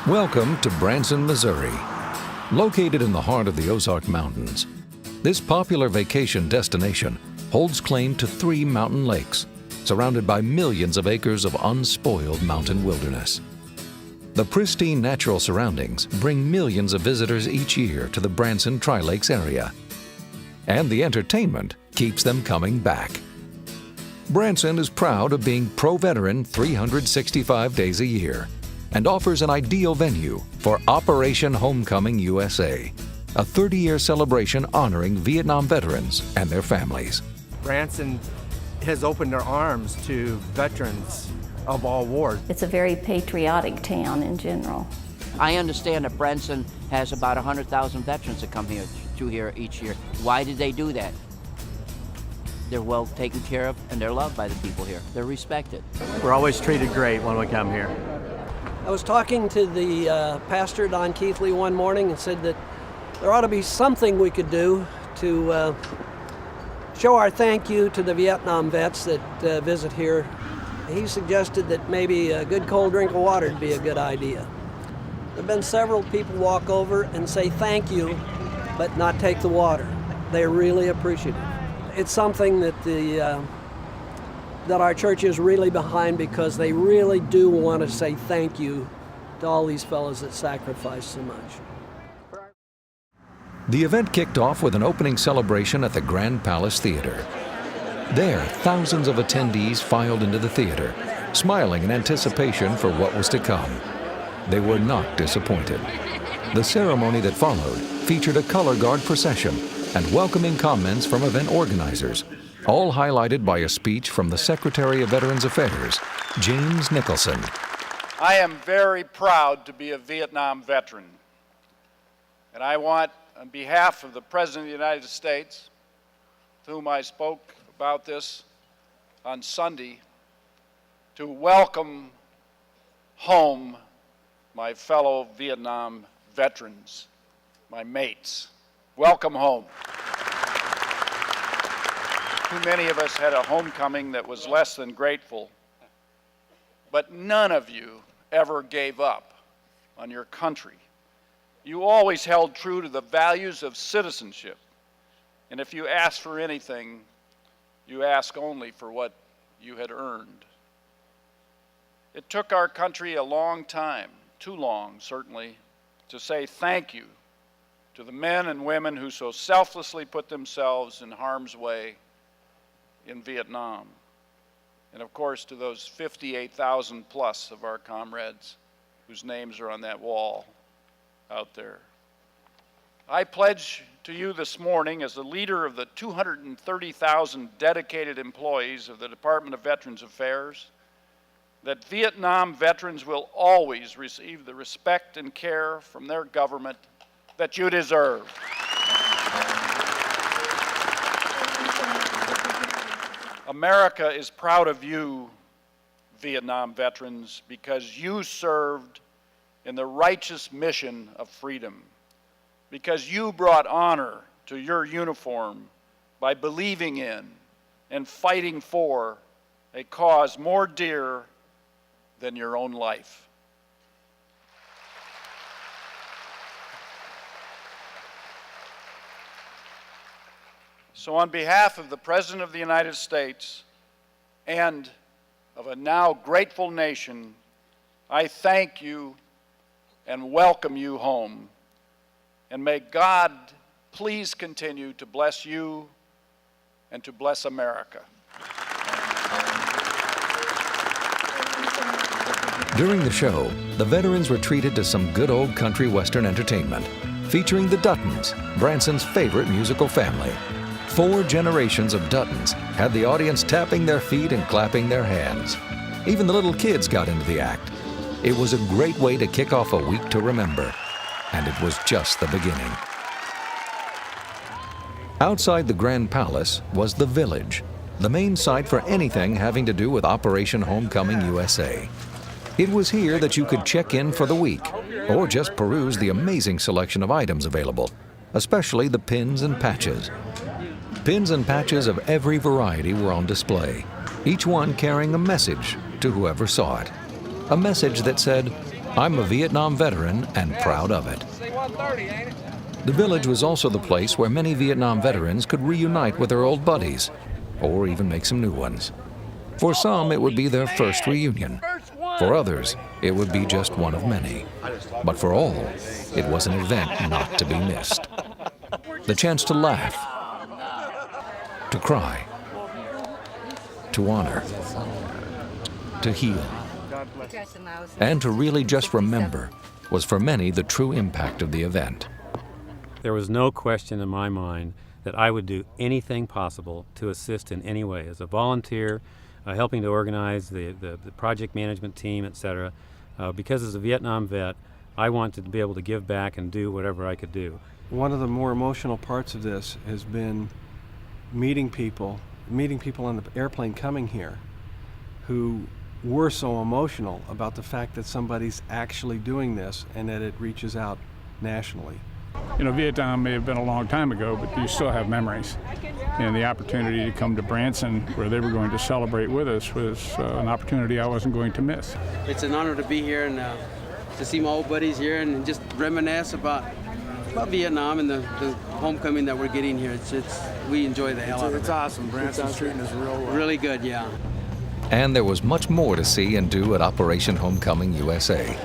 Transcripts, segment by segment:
Welcome to Branson, Missouri. Located in the heart of the Ozark Mountains, this popular vacation destination holds claim to 3 mountain lakes, surrounded by millions of acres of unspoiled mountain wilderness. The pristine natural surroundings bring millions of visitors each year to the Branson Tri-Lakes area, and the entertainment keeps them coming back. Branson is proud of being pro-veteran 365 days a year and offers an ideal venue for Operation Homecoming USA, a 30-year celebration honoring Vietnam veterans and their families. Branson has opened their arms to veterans of all wars. It's a very patriotic town in general. I understand that Branson has about 100,000 veterans that come here each year. Why did they do that? They're well taken care of and they're loved by the people here. They're respected. We're always treated great when we come here. I was talking to the pastor, Don Keithley, one morning and said that there ought to be something we could do to show our thank you to the Vietnam vets that visit here. He suggested that maybe a good cold drink of water would be a good idea. There have been several people walk over and say thank you, but not take the water. They're really appreciative. It's something that that our church is really behind because they really do want to say thank you to all these fellows that sacrifice so much. The event kicked off with an opening celebration at the Grand Palace Theater. There, thousands of attendees filed into the theater, smiling in anticipation for what was to come. They were not disappointed. The ceremony that followed featured a color guard procession and welcoming comments from event organizers, all highlighted by a speech from the Secretary of Veterans Affairs, James Nicholson. I am very proud to be a Vietnam veteran, and I want, on behalf of the President of the United States, with whom I spoke about this on Sunday, to welcome home my fellow Vietnam veterans, my mates. Welcome home. Too many of us had a homecoming that was less than grateful, but none of you ever gave up on your country. You always held true to the values of citizenship, and if you asked for anything, you asked only for what you had earned. It took our country a long time, too long certainly, to say thank you to the men and women who so selflessly put themselves in harm's way in Vietnam, and of course to those 58,000 plus of our comrades whose names are on that wall out there. I pledge to you this morning, as the leader of the 230,000 dedicated employees of the Department of Veterans Affairs, that Vietnam veterans will always receive the respect and care from their government that you deserve. America is proud of you, Vietnam veterans, because you served in the righteous mission of freedom, because you brought honor to your uniform by believing in and fighting for a cause more dear than your own life. So on behalf of the President of the United States and of a now grateful nation, I thank you and welcome you home. And may God please continue to bless you and to bless America. During the show, the veterans were treated to some good old country western entertainment, featuring the Duttons, Branson's favorite musical family. 4 generations of Duttons had the audience tapping their feet and clapping their hands. Even the little kids got into the act. It was a great way to kick off a week to remember, and it was just the beginning. Outside the Grand Palace was the Village, the main site for anything having to do with Operation Homecoming USA. It was here that you could check in for the week, or just peruse the amazing selection of items available, especially the pins and patches. Pins and patches of every variety were on display, each one carrying a message to whoever saw it. A message that said, I'm a Vietnam veteran and proud of it. The village was also the place where many Vietnam veterans could reunite with their old buddies, or even make some new ones. For some, it would be their first reunion. For others, it would be just one of many. But for all, it was an event not to be missed. The chance to laugh, to cry, to honor, to heal, and to really just remember was for many the true impact of the event. There was no question in my mind that I would do anything possible to assist in any way as a volunteer, helping to organize the project management team, etc. Because as a Vietnam vet, I wanted to be able to give back and do whatever I could do. One of the more emotional parts of this has been meeting people on the airplane coming here who were so emotional about the fact that somebody's actually doing this and that it reaches out nationally. You know, Vietnam may have been a long time ago, but you still have memories. And the opportunity to come to Branson, where they were going to celebrate with us, was an opportunity I wasn't going to miss. It's an honor to be here and to see my old buddies here and just reminisce about Vietnam and the homecoming that we're getting here. We enjoy the hell out of it. It's awesome. Branson's treating us real well. Really good, yeah. And there was much more to see and do at Operation Homecoming USA.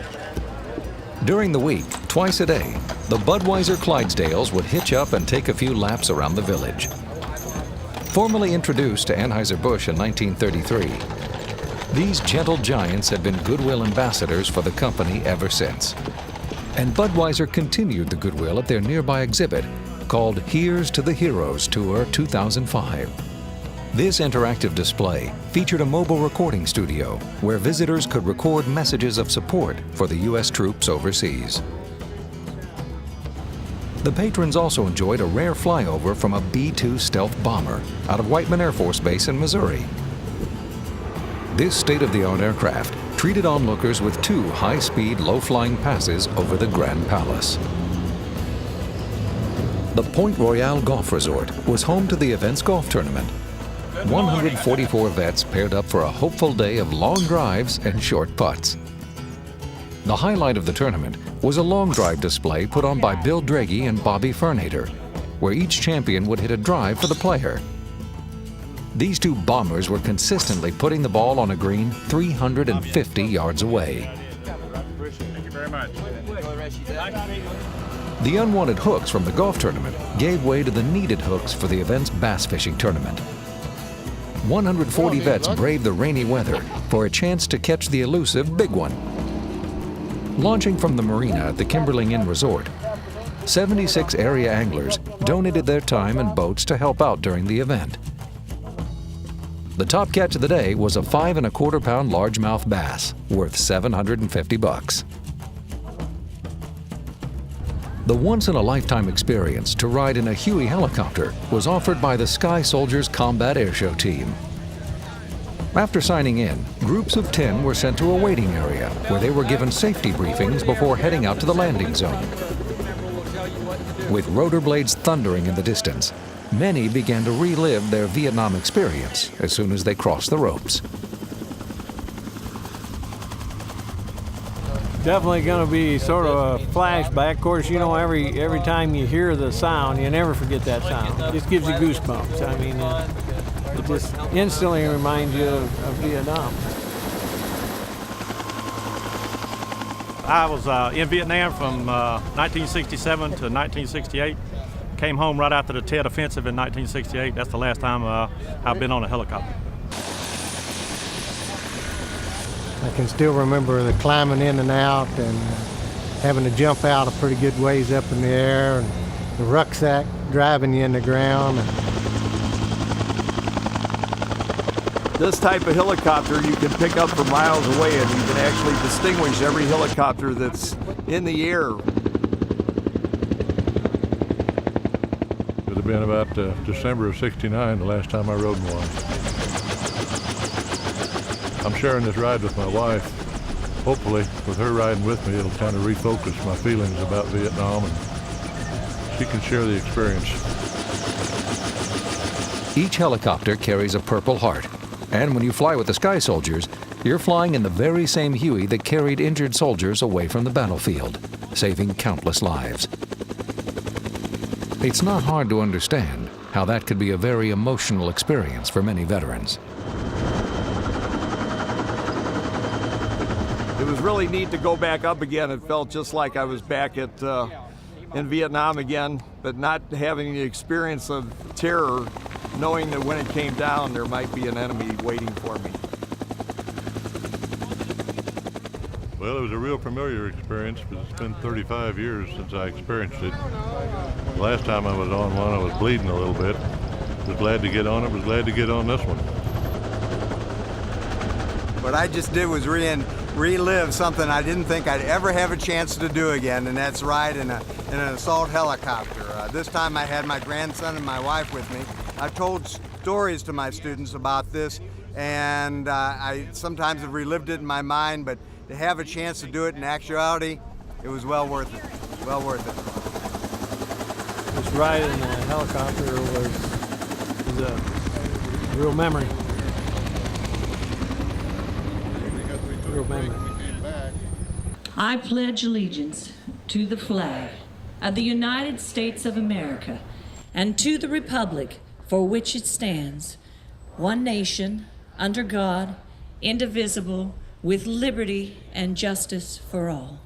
During the week, twice a day, the Budweiser Clydesdales would hitch up and take a few laps around the village. Formally introduced to Anheuser-Busch in 1933, these gentle giants had been goodwill ambassadors for the company ever since. And Budweiser continued the goodwill at their nearby exhibit called Here's to the Heroes Tour 2005. This interactive display featured a mobile recording studio where visitors could record messages of support for the U.S. troops overseas. The patrons also enjoyed a rare flyover from a B-2 stealth bomber out of Whiteman Air Force Base in Missouri. This state-of-the-art aircraft treated onlookers with 2 high-speed, low-flying passes over the Grand Palace. The Point Royale Golf Resort was home to the event's golf tournament. 144 vets paired up for a hopeful day of long drives and short putts. The highlight of the tournament was a long drive display put on by Bill Draghi and Bobby Fernhater, where each champion would hit a drive for the player. These 2 bombers were consistently putting the ball on a green 350 yards away. Thank you very much. The unwanted hooks from the golf tournament gave way to the needed hooks for the event's bass fishing tournament. 140 vets braved the rainy weather for a chance to catch the elusive big one. Launching from the marina at the Kimberling Inn Resort, 76 area anglers donated their time and boats to help out during the event. The top catch of the day was a 5 1/4 pound largemouth bass worth $750. The once-in-a-lifetime experience to ride in a Huey helicopter was offered by the Sky Soldiers Combat Airshow team. After signing in, groups of 10 were sent to a waiting area where they were given safety briefings before heading out to the landing zone. With rotor blades thundering in the distance, many began to relive their Vietnam experience as soon as they crossed the ropes. Definitely going to be sort of a flashback. Of course, you know, every time you hear the sound, you never forget that sound. It just gives you goosebumps. I mean, it just instantly reminds you of Vietnam. I was in Vietnam from 1967 to 1968. Came home right after the Tet Offensive in 1968. That's the last time I've been on a helicopter. I can still remember the climbing in and out and having to jump out a pretty good ways up in the air, and the rucksack driving you in the ground. This type of helicopter you can pick up from miles away, and you can actually distinguish every helicopter that's in the air. It would have been about December of '69 the last time I rode in one. I'm sharing this ride with my wife. Hopefully, with her riding with me, it'll kind of refocus my feelings about Vietnam, and she can share the experience. Each helicopter carries a Purple Heart, and when you fly with the Sky Soldiers, You're flying in the very same Huey that carried injured soldiers away from the battlefield, saving countless lives. It's not hard to understand how that could be a very emotional experience for many veterans. It was really neat to go back up again. It felt just like I was back at in Vietnam again, but not having the experience of terror, knowing that when it came down, there might be an enemy waiting for me. Well, it was a real familiar experience, but it's been 35 years since I experienced it. The last time I was on one, I was bleeding a little bit. Was glad to get on it, was glad to get on this one. What I just did was relive something I didn't think I'd ever have a chance to do again, and that's ride in an assault helicopter. This time I had my grandson and my wife with me. I've told stories to my students about this, and I sometimes have relived it in my mind, but to have a chance to do it in actuality, it was well worth it. Well worth it. This ride in the helicopter was a real memory. Real memory. I pledge allegiance to the flag of the United States of America and to the republic for which it stands, one nation, under God, indivisible, with liberty and justice for all.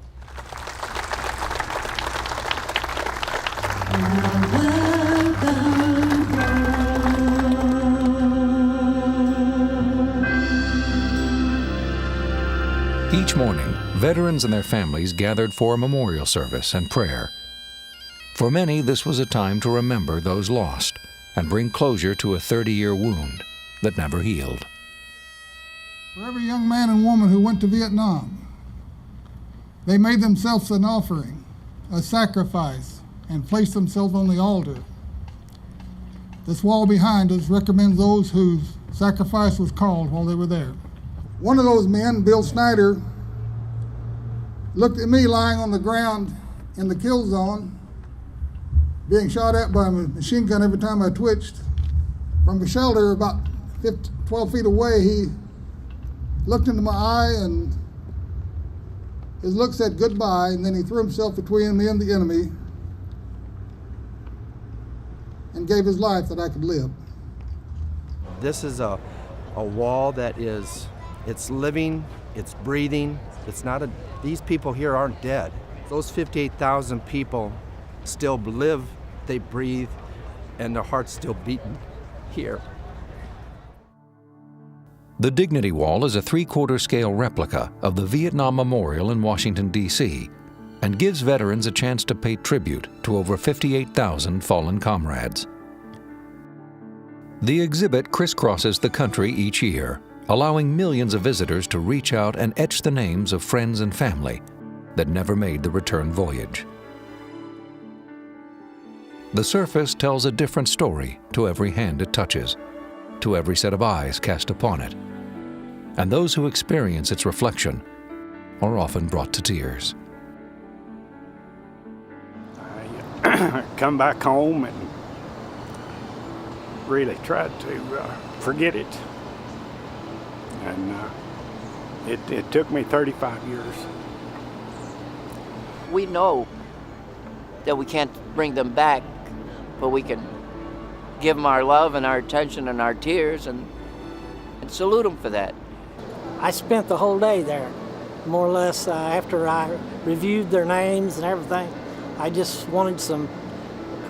Each morning, veterans and their families gathered for a memorial service and prayer. For many, this was a time to remember those lost and bring closure to a 30-year wound that never healed. For every young man and woman who went to Vietnam, they made themselves an offering, a sacrifice, and placed themselves on the altar. This wall behind us recommends those whose sacrifice was called while they were there. One of those men, Bill Snyder, looked at me lying on the ground in the kill zone, being shot at by a machine gun every time I twitched. From a shelter about 12 feet away, he looked into my eye, and his look said goodbye, and then he threw himself between me and the enemy and gave his life that I could live. This is a wall that is, it's living, it's breathing. It's not a, these people here aren't dead. Those 58,000 people still live, they breathe, and their heart's still beating here. The Dignity Wall is a 3/4 scale replica of the Vietnam Memorial in Washington, D.C., and gives veterans a chance to pay tribute to over 58,000 fallen comrades. The exhibit crisscrosses the country each year, allowing millions of visitors to reach out and etch the names of friends and family that never made the return voyage. The surface tells a different story to every hand it touches, to every set of eyes cast upon it, and those who experience its reflection are often brought to tears. I come back home and really tried to forget it. And it took me 35 years. We know that we can't bring them back, but we can give them our love and our attention and our tears and salute them for that. I spent the whole day there, more or less, after I reviewed their names and everything. I just wanted some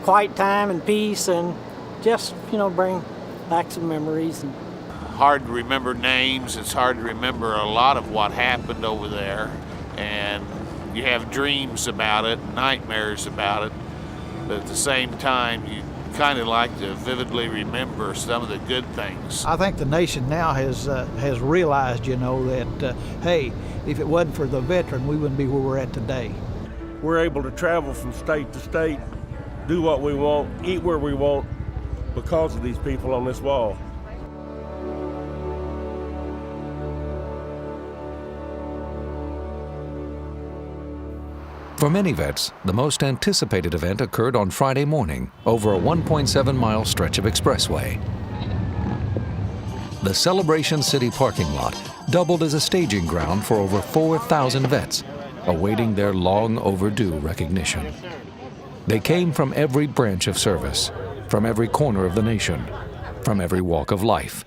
quiet time and peace and just, bring back some memories. Hard to remember names. It's hard to remember a lot of what happened over there. And you have dreams about it, nightmares about it. But at the same time, you kind of like to vividly remember some of the good things. I think the nation now has realized, that, hey, if it wasn't for the veteran, we wouldn't be where we're at today. We're able to travel from state to state, do what we want, eat where we want, because of these people on this wall. For many vets, the most anticipated event occurred on Friday morning over a 1.7-mile stretch of expressway. The Celebration City parking lot doubled as a staging ground for over 4,000 vets, awaiting their long overdue recognition. They came from every branch of service, from every corner of the nation, from every walk of life.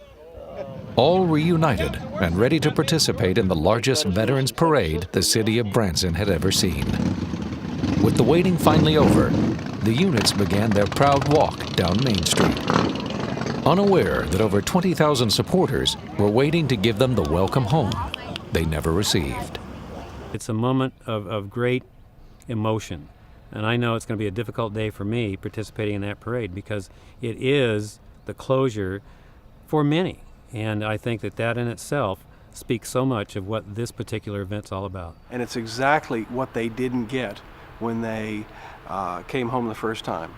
All reunited and ready to participate in the largest veterans parade the city of Branson had ever seen. With the waiting finally over, the units began their proud walk down Main Street, unaware that over 20,000 supporters were waiting to give them the welcome home they never received. It's a moment of great emotion, and I know it's going to be a difficult day for me participating in that parade because it is the closure for many, and I think that in itself speaks so much of what this particular event's all about. And it's exactly what they didn't get when they came home the first time.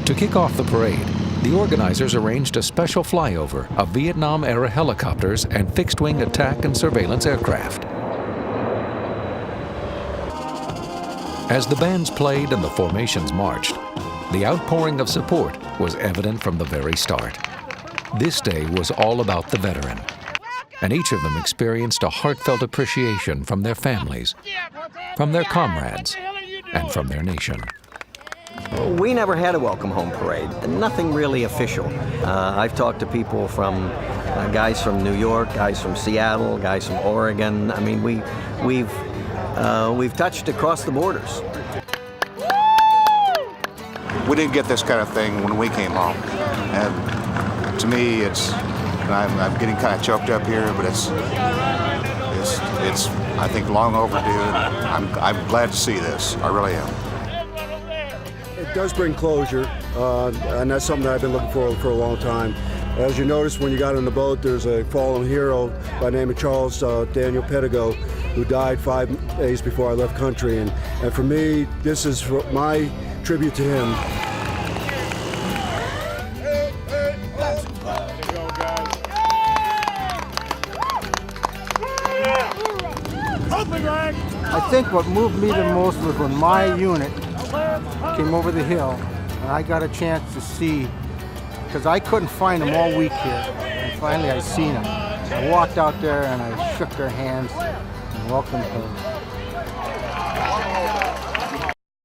To kick off the parade, the organizers arranged a special flyover of Vietnam-era helicopters and fixed-wing attack and surveillance aircraft. As the bands played and the formations marched, the outpouring of support was evident from the very start. This day was all about the veteran, and each of them experienced a heartfelt appreciation from their families, from their comrades, and from their nation. We never had a welcome home parade, nothing really official. I've talked to people from, guys from New York, guys from Seattle, guys from Oregon. I mean, we've touched across the borders. We didn't get this kind of thing when we came home. And to me, I'm getting kind of choked up here, but it's I think long overdue. I'm glad to see this. I really am. It does bring closure, and that's something that I've been looking for a long time. As you noticed when you got on the boat, there's a fallen hero by the name of Charles Daniel Pettigo, who died 5 days before I left country. And for me, this is my tribute to him. I think what moved me the most was when my unit came over the hill and I got a chance to see, because I couldn't find them all week here, and finally I seen them. I walked out there and I shook their hands and welcomed them.